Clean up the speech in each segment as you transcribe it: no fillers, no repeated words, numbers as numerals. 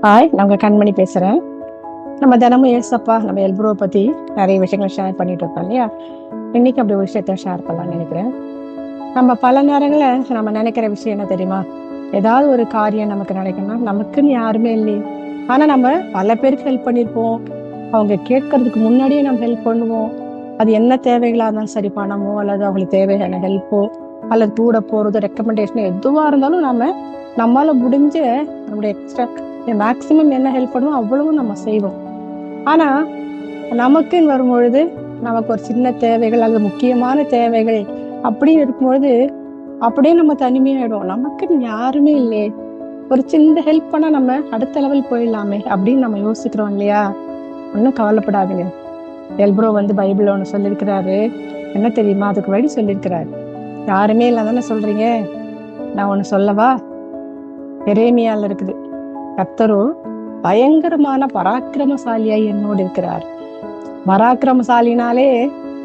Hi, நான் உங்க கண்மணி பேசுறேன். நம்ம தினமும் ஏசப்பா நம்ம எல்ப்ரோ பத்தி நிறைய விஷயங்கள் ஷேர் பண்ணிட்டு இருக்கோம் இல்லையா? இன்னைக்கு அப்படி ஒரு விஷயத்த ஷேர் பண்ணலாம்னு நினைக்கிறேன். நம்ம பல நேரங்களில் நம்ம நினைக்கிற விஷயம் என்ன தெரியுமா? ஏதாவது ஒரு காரியம் நமக்கு நடக்கணும்னா நமக்குன்னு யாருமே இல்லையே, ஆனா நம்ம பல பேருக்கு ஹெல்ப் பண்ணியிருப்போம். அவங்க கேட்கறதுக்கு முன்னாடியே நம்ம ஹெல்ப் பண்ணுவோம். அது என்ன தேவைகளா இருந்தாலும் சரி, பணமோ அல்லது அவங்களுக்கு தேவையான ஹெல்ப்போ அல்லது கூட போறது ரெக்கமெண்டேஷன் எதுவா இருந்தாலும் நம்மளால முடிஞ்ச நம்மளுடைய எக்ஸ்ட்ரா மேக்சிமம் என்ன ஹெல்ப் பண்ணுவோம் அவ்வளவும் நம்ம செய்வோம். ஆனா நமக்குன்னு வரும்பொழுது நமக்கு ஒரு சின்ன தேவைகள் அல்லது முக்கியமான தேவைகள் அப்படின்னு இருக்கும்பொழுது அப்படியே நம்ம தனிமையாயிடும். நமக்குன்னு யாருமே இல்லையே, ஒரு சின்ன ஹெல்ப் பண்ணா நம்ம அடுத்த லெவல் போயிடலாமே அப்படின்னு நம்ம யோசிக்கிறோம் இல்லையா? ஒன்றும் கவலைப்படாதுங்க. எல்ப்ரோ பைபிள்ல ஒண்ணு சொல்லியிருக்கிறாரு. என்ன தெரியுமா? அதுக்கு வழி சொல்லியிருக்கிறாரு. யாருமே இல்லை தானே சொல்றீங்க? நான் ஒண்ணு சொல்லவா? எரேமியால இருக்குது. கர்த்தரோ பயங்கரமான பராக்கிரமசாலியாய் என்னோடு இருக்கிறார். பராக்கிரமசாலினாலே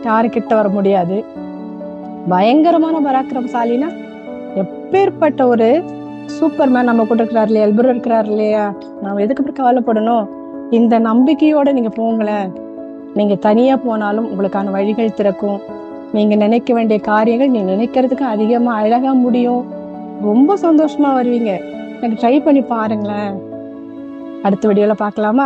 யாரு கிட்ட வர முடியாது. பயங்கரமான பராக்கிரமசாலினா எப்பேற்பட்ட ஒரு சூப்பர்மேன் நம்ம கூட இருக்கிறார் இல்லையா? எல்பரோ இருக்கிறார் இல்லையா? நாம எதுக்கு இப்படி கவலைப்படணும்? இந்த நம்பிக்கையோட நீங்க போங்களேன். நீங்க தனியா போனாலும் உங்களுக்கான வழிகள் திறக்கும். நீங்க நினைக்க வேண்டிய காரியங்கள் நீங்க நினைக்கிறதுக்கு அதிகமா அழகா முடியும். ரொம்ப சந்தோஷமா வருவீங்க. எனக்கு ட்ரை பண்ணி பாருங்களேன். அடுத்த வீடியோல பார்க்கலாமா?